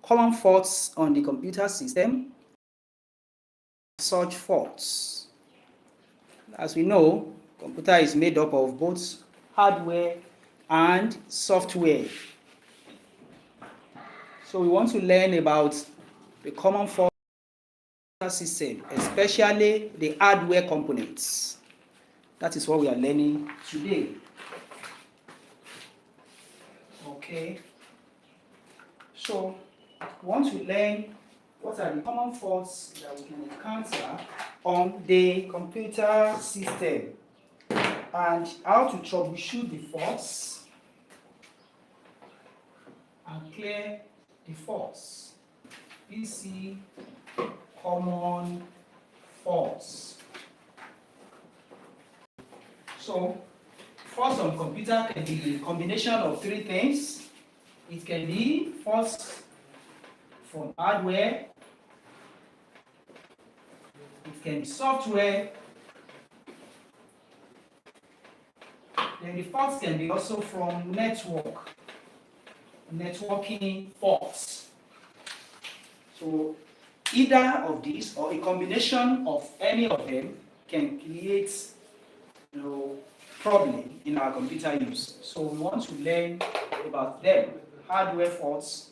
common faults on the computer system. Such faults. As we know, computer is made up of both hardware and software. So we want to learn about the common faults on the computer system, especially the hardware components. That is what we are learning today. Okay. So we want to learn what are the common faults that we can encounter on the computer system and how to troubleshoot the faults and clear the faults. PC common faults. So faults on computer can be a combination of three things. It can be faults from hardware, it can be software, then the faults can be also from networking faults. So either of these or a combination of any of them can create problem in our computer use. So we want to learn about them: hardware faults,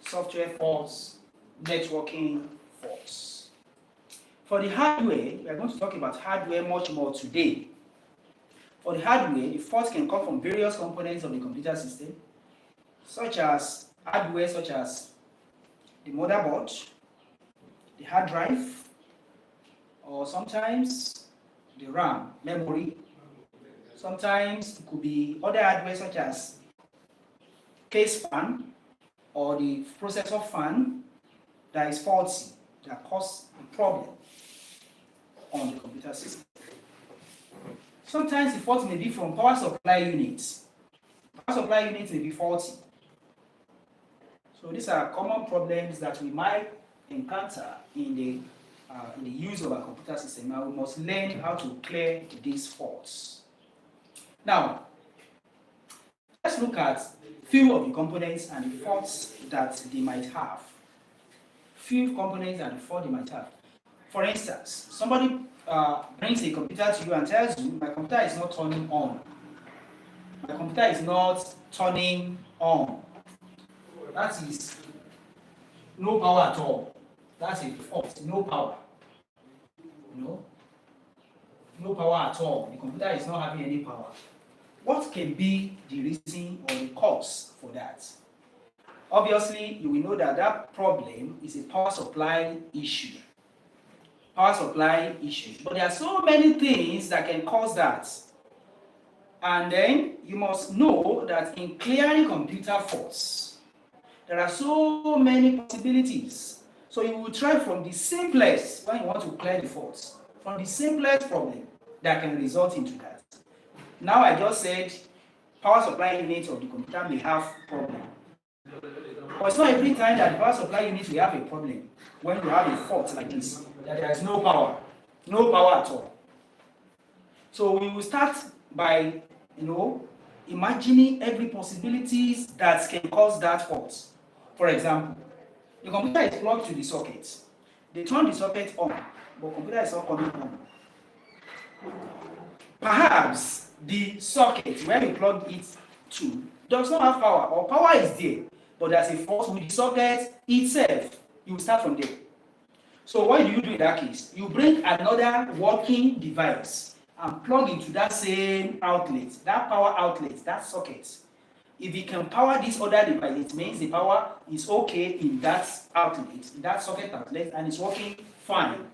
software faults, networking faults. For the hardware, we are going to talk about hardware much more today. For the hardware, the faults can come from various components of the computer system, such as hardware such as the motherboard, the hard drive, or sometimes the RAM, memory. Sometimes it could be other hardware such as case fan or the processor fan that is faulty, that cause a problem on the computer system. Sometimes the fault may be from power supply units. Power supply units may be faulty. So these are common problems that we might encounter in the use of our computer system, and we must learn how to clear these faults. Now, let's look at few of the components and the faults that they might have. Few components and the fault they might have. For instance, somebody brings a computer to you and tells you, my computer is not turning on. My computer is not turning on. That is no power at all. That's a fault. No power. No power at all. The computer is not having any power. What can be the reason or the cause for that? Obviously, you will know that that problem is a power supply issue. Power supply issue. But there are so many things that can cause that. And then you must know that in clearing computer faults, there are so many possibilities. So you will try from the simplest when you want to clear the faults, from the simplest problem that can result into that. Now I just said power supply unit of the computer may have problem. But it's not every time that the power supply unit will have a problem when you have a fault like this, that there is no power at all. So we will start by imagining every possibilities that can cause that fault. For example, the computer is plugged to the socket. They turn the socket on, but the computer is not coming on. Perhaps the socket where we plug it to does not have power, or power is there, but there's a fault with the socket itself. You will start from there. So what do you do in that case? You bring another working device and plug into that same outlet, that power outlet, that socket. If it can power this other device, it means the power is okay in that outlet, in that socket outlet, and it's working fine.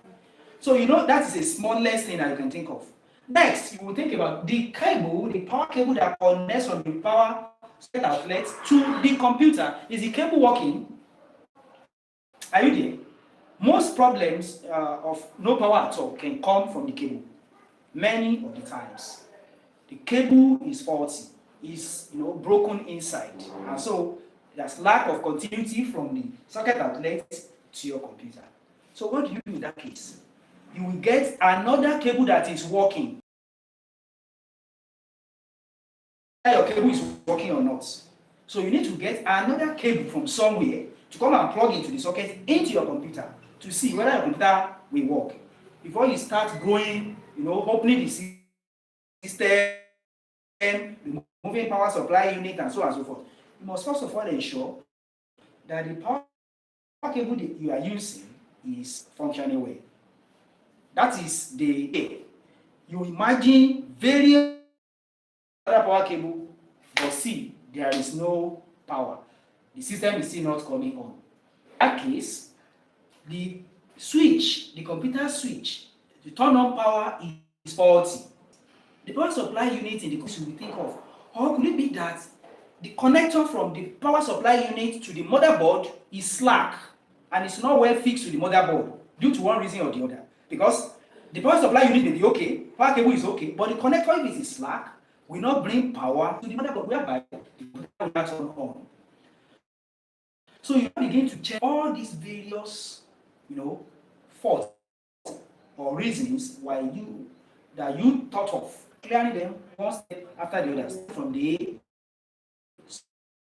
So that is the smallest thing that you can think of. Next, you will think about the cable, the power cable that connects from the power socket outlet to the computer. Is the cable working? Are you there? Most problems of no power at all can come from the cable. Many of the times, the cable is faulty, is broken inside, and so there's lack of continuity from the socket outlet to your computer. So what do you do in that case? You will get another cable that is working. Your cable is working or not. So you need to get another cable from somewhere to come and plug into the socket into your computer to see whether your computer will work. Before you start going, opening the system, removing power supply unit, and so on and so forth, you must first of all ensure that the power cable that you are using is functioning well. That is the A. You imagine various other power cable, but see, there is no power. The system is still not coming on. In that case, the switch, the computer switch, to turn on power is faulty. The power supply unit in the computer we think of, or could it be that the connector from the power supply unit to the motherboard is slack and it's not well fixed to the motherboard due to one reason or the other? Because the power supply unit may be okay, power cable is okay, but the connector, if it is slack, will not bring power to the motherboard, whereby the computer will not turn on. So you begin to check all these various, faults or reasons why you thought of, clearing them one step after the other, from the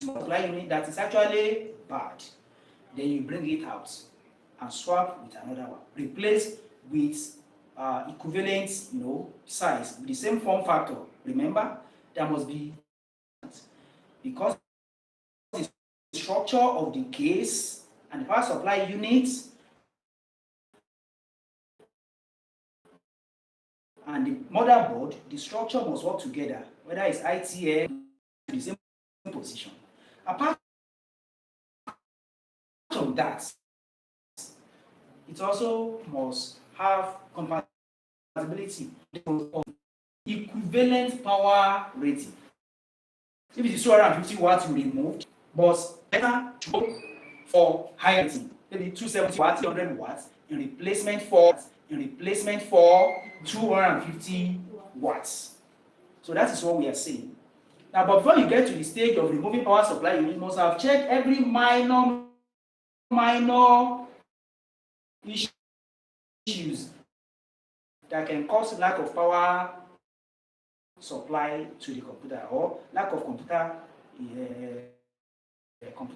supply unit that is actually bad. Then you bring it out and swap with another one. Replace with equivalent, size with the same form factor. Remember, there must be, because the structure of the case and the power supply unit and the motherboard, the structure must work together, whether it's ITL in the same position. Apart from that, it also must have compatibility of equivalent power rating. If it is 250 watts, you remove, but better to go for higher rating, maybe 270 watts, 300 watts in replacement for 250 watts. So that is what we are saying. Now, but before you get to the stage of removing power supply, you must have checked every minor issues that can cause lack of power supply to the computer, or lack of computer is not